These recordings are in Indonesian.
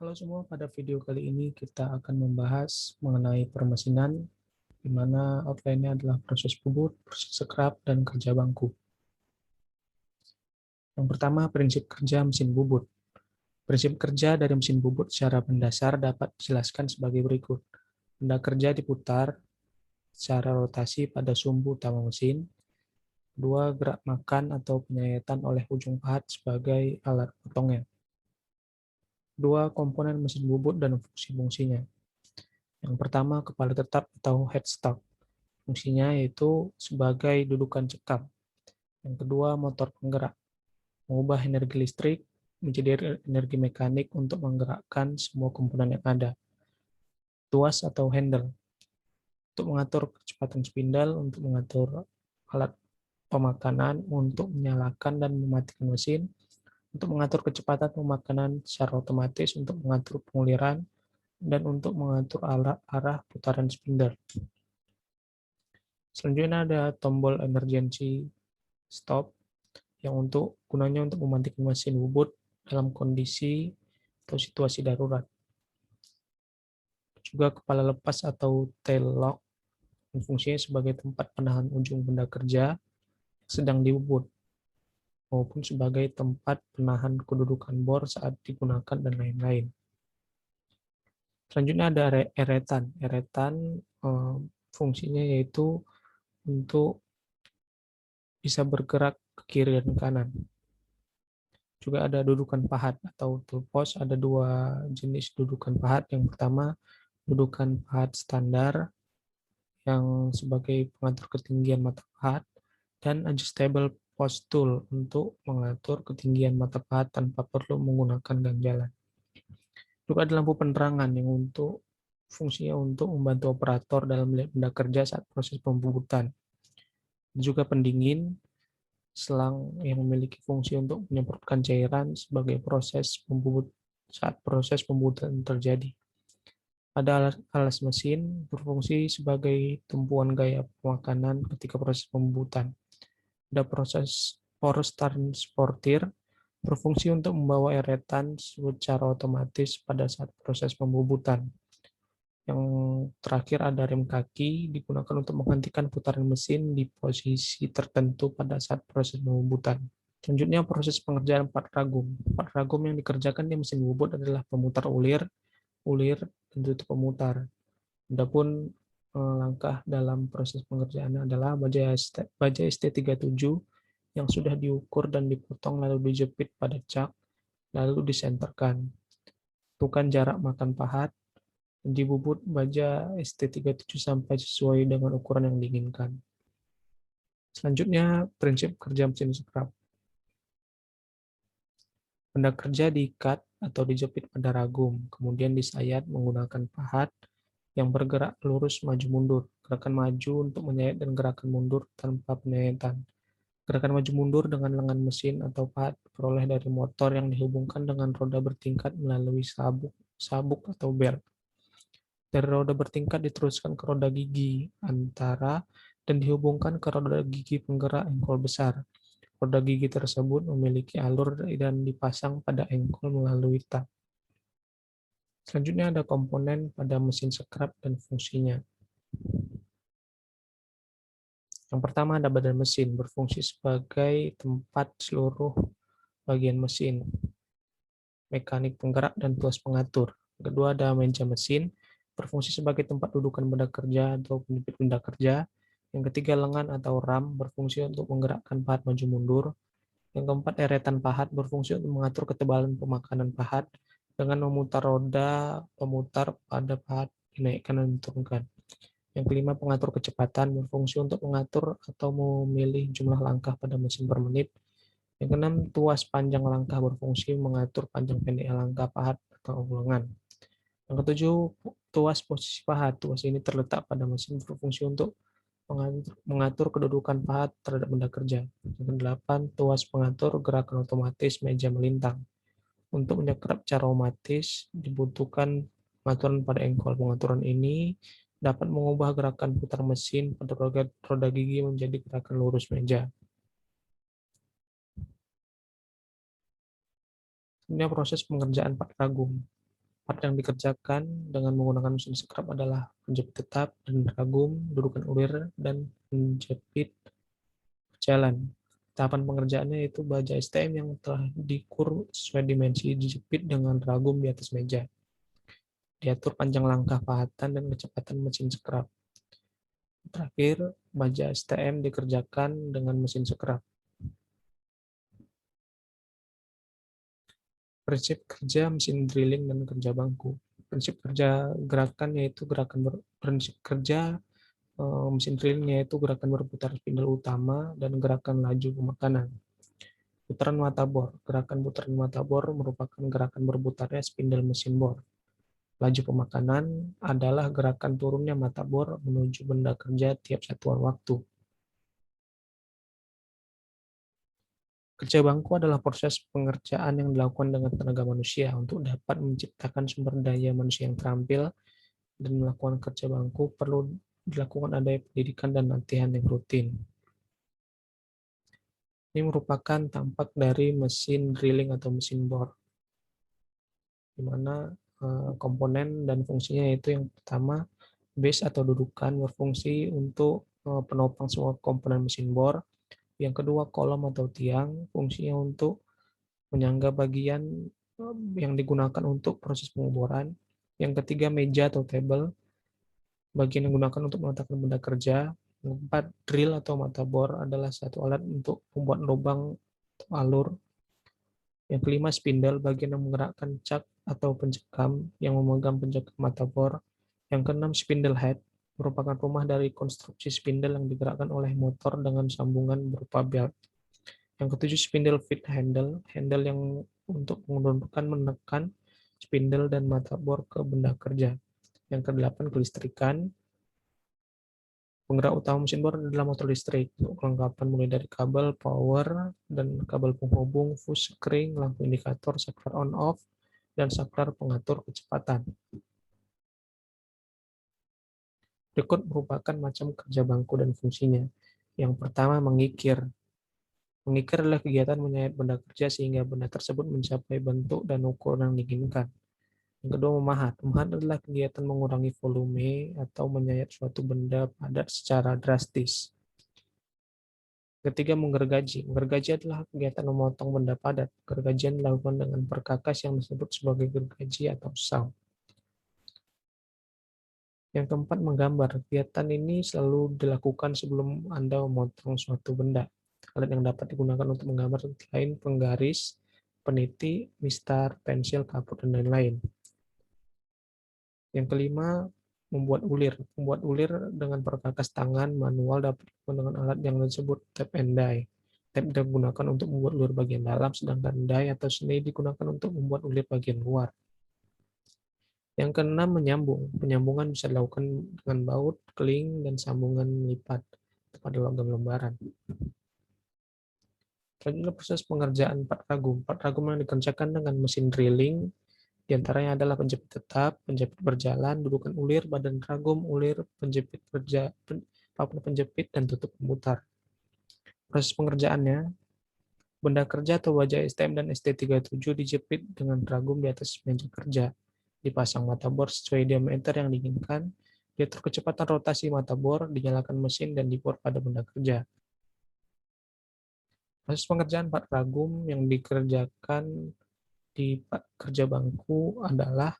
Halo semua, pada video kali ini kita akan membahas mengenai permesinan, di mana outline-nya adalah proses bubut, proses scrub, dan kerja bangku. Yang pertama, prinsip kerja mesin bubut. Prinsip kerja dari mesin bubut secara mendasar dapat dijelaskan sebagai berikut. Benda kerja diputar secara rotasi pada sumbu utama mesin. Dua, gerak makan atau penyayatan oleh ujung pahat sebagai alat potongnya. Dua, komponen mesin bubut dan fungsi-fungsinya. Yang pertama, kepala tetap atau headstock. Fungsinya yaitu sebagai dudukan cekam. Yang kedua, motor penggerak. Mengubah energi listrik menjadi energi mekanik untuk menggerakkan semua komponen yang ada. Tuas atau handle. Untuk mengatur kecepatan spindle, untuk mengatur alat pemakanan, untuk menyalakan dan mematikan mesin, untuk mengatur kecepatan pemakanan secara otomatis, untuk mengatur penguliran, dan untuk mengatur arah putaran spindle. Selanjutnya ada tombol emergency stop yang gunanya untuk mematikan mesin bubut dalam kondisi atau situasi darurat. Juga kepala lepas atau tail lock yang fungsinya sebagai tempat penahan ujung benda kerja yang sedang dibubut maupun sebagai tempat penahan kedudukan bor saat digunakan dan lain-lain. Selanjutnya ada eretan. Eretan fungsinya yaitu untuk bisa bergerak ke kiri dan kanan. Juga ada dudukan pahat atau tool post. Ada dua jenis dudukan pahat. Yang pertama, dudukan pahat standar yang sebagai pengatur ketinggian mata pahat, dan adjustable post tool untuk mengatur ketinggian mata pahat tanpa perlu menggunakan ganjalan. Juga ada lampu penerangan yang fungsinya untuk membantu operator dalam melihat benda kerja saat proses pembubutan. Juga pendingin, selang yang memiliki fungsi untuk menyemprotkan cairan sebagai saat proses pembubutan terjadi. Ada alas mesin berfungsi sebagai tumpuan gaya pemakanan ketika proses pembubutan. Ada poros transportir berfungsi untuk membawa eretan secara otomatis pada saat proses pembubutan. Yang terakhir ada rem kaki, digunakan untuk menghentikan putaran mesin di posisi tertentu pada saat proses pembubutan. Selanjutnya proses pengerjaan part ragum. Part ragum yang dikerjakan di mesin bubut adalah pemutar ulir, dan tutup pemutar. Adapun langkah dalam proses pengerjaan adalah baja ST37 yang sudah diukur dan dipotong lalu dijepit pada cak, lalu disenterkan. Tentukan jarak makan pahat, dibubut baja ST37 sampai sesuai dengan ukuran yang diinginkan. Selanjutnya, prinsip kerja mesin scrub. Benda kerja diikat atau dijepit pada ragum, kemudian disayat menggunakan pahat yang bergerak lurus maju mundur. Gerakan maju untuk menyayat dan gerakan mundur tanpa penyayatan. Gerakan maju mundur dengan lengan mesin atau pahat diperoleh dari motor yang dihubungkan dengan roda bertingkat melalui sabuk atau bel. Dari roda bertingkat diteruskan ke roda gigi antara dan dihubungkan ke roda gigi penggerak engkol besar. Roda gigi tersebut memiliki alur dan dipasang pada engkol melalui tab. Selanjutnya ada komponen pada mesin scrub dan fungsinya. Yang pertama ada badan mesin, berfungsi sebagai tempat seluruh bagian mesin, mekanik penggerak, dan tuas pengatur. Kedua ada meja mesin, berfungsi sebagai tempat dudukan benda kerja atau penjepit benda kerja. Yang ketiga lengan atau ram, berfungsi untuk menggerakkan pahat maju mundur. Yang keempat eretan pahat, berfungsi untuk mengatur ketebalan pemakanan pahat dengan memutar roda pemutar pada pahat dinaikkan dan diturunkan. Yang kelima, pengatur kecepatan, berfungsi untuk mengatur atau memilih jumlah langkah pada mesin per menit. Yang keenam, tuas panjang langkah, berfungsi mengatur panjang pendek langkah pahat atau ulangan. Yang ketujuh, tuas posisi pahat. Tuas ini terletak pada mesin, berfungsi untuk mengatur kedudukan pahat terhadap benda kerja. Yang kedelapan, tuas pengatur gerakan otomatis meja melintang. Untuk menyekrap secara otomatis dibutuhkan pengaturan pada engkol. Pengaturan ini dapat mengubah gerakan putar mesin pada roda gigi menjadi gerakan lurus meja. Ini proses pengerjaan part ragum. Part yang dikerjakan dengan menggunakan mesin scrub adalah penjepit tetap dan ragum, dudukan ulir, dan penjepit berjalan. Tahapan pengerjaannya yaitu baja STM yang telah dikur sesuai dimensi dijepit dengan ragum di atas meja. Diatur panjang langkah pahatan dan kecepatan mesin scrub. Terakhir, baja STM dikerjakan dengan mesin scrub. Prinsip kerja mesin drilling dan kerja bangku. Prinsip kerja gerakan yaitu prinsip kerja mesin drilling yaitu gerakan berputar spindle utama dan gerakan laju pemakanan. Putaran mata bor. Gerakan putaran mata bor merupakan gerakan berputarnya spindle mesin bor. Laju pemakanan adalah gerakan turunnya mata bor menuju benda kerja tiap satuan waktu. Kerja bangku adalah proses pengerjaan yang dilakukan dengan tenaga manusia untuk dapat menciptakan sumber daya manusia yang terampil, dan melakukan kerja bangku perlu dilakukan adanya pendidikan dan latihan yang rutin. Ini merupakan tampak dari mesin drilling atau mesin bor, di mana komponen dan fungsinya yaitu yang pertama, base atau dudukan berfungsi untuk penopang semua komponen mesin bor. Yang kedua, kolom atau tiang fungsinya untuk menyangga bagian yang digunakan untuk proses pengoboran. Yang ketiga, meja atau table, bagian yang digunakan untuk meletakkan benda kerja. Yang keempat, drill atau mata bor adalah satu alat untuk membuat lubang atau alur. Yang kelima, spindle, bagian yang menggerakkan cak atau pencekam yang memegang pencekam mata bor. Yang keenam, spindle head, merupakan rumah dari konstruksi spindle yang digerakkan oleh motor dengan sambungan berupa belt. Yang ketujuh, spindle feed handle, handle yang untuk menurunkan, menekan spindle dan mata bor ke benda kerja. Yang kedelapan, kelistrikan. Penggerak utama mesin bor adalah motor listrik. Untuk kelengkapan mulai dari kabel, power, dan kabel penghubung, fuse screen, lampu indikator, saklar on-off, dan saklar pengatur kecepatan. Berikut merupakan macam kerja bangku dan fungsinya. Yang pertama, mengikir. Mengikir adalah kegiatan menyayat benda kerja sehingga benda tersebut mencapai bentuk dan ukuran yang diinginkan. Yang kedua, memahat. Memahat adalah kegiatan mengurangi volume atau menyayat suatu benda padat secara drastis. Ketiga, menggergaji. Menggergaji adalah kegiatan memotong benda padat. Gergajian dilakukan dengan perkakas yang disebut sebagai gergaji atau saw. Yang keempat, menggambar. Kegiatan ini selalu dilakukan sebelum Anda memotong suatu benda. Alat yang dapat digunakan untuk menggambar selain penggaris, peniti, mistar, pensil, kapur, dan lain-lain. Yang kelima, membuat ulir. Membuat ulir dengan perkakas tangan manual dapat dilakukan dengan alat yang disebut tap and die. Tap digunakan untuk membuat ulir bagian dalam, sedangkan die atau seni digunakan untuk membuat ulir bagian luar. Yang keenam, menyambung. Penyambungan bisa dilakukan dengan baut, keling, dan sambungan lipat pada logam lembaran. Selanjutnya, proses pengerjaan part ragum. Part ragum yang dikerjakan dengan mesin drilling, diantaranya adalah penjepit tetap, penjepit berjalan, dudukan ulir, badan ragum, ulir, papan penjepit, dan tutup pemutar. Proses pengerjaannya, benda kerja atau baja STM dan ST37 dijepit dengan ragum di atas meja kerja. Dipasang mata bor sesuai diameter yang diinginkan, diatur kecepatan rotasi mata bor, dinyalakan mesin, dan dibor pada benda kerja. Proses pengerjaan part ragum yang dikerjakan di kerja bangku adalah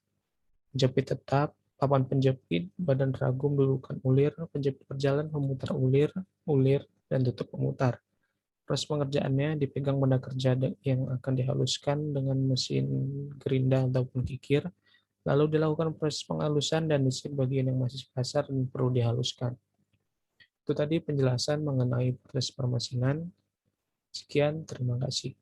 penjepit tetap, papan penjepit, badan ragum, dudukan ulir, penjepit berjalan, pemutar ulir, dan tutup pemutar. Proses pengerjaannya, dipegang benda kerja yang akan dihaluskan dengan mesin gerinda ataupun kikir, lalu dilakukan proses penghalusan dan disik bagian yang masih kasar dan perlu dihaluskan. Itu tadi penjelasan mengenai proses permesinan. Sekian, terima kasih.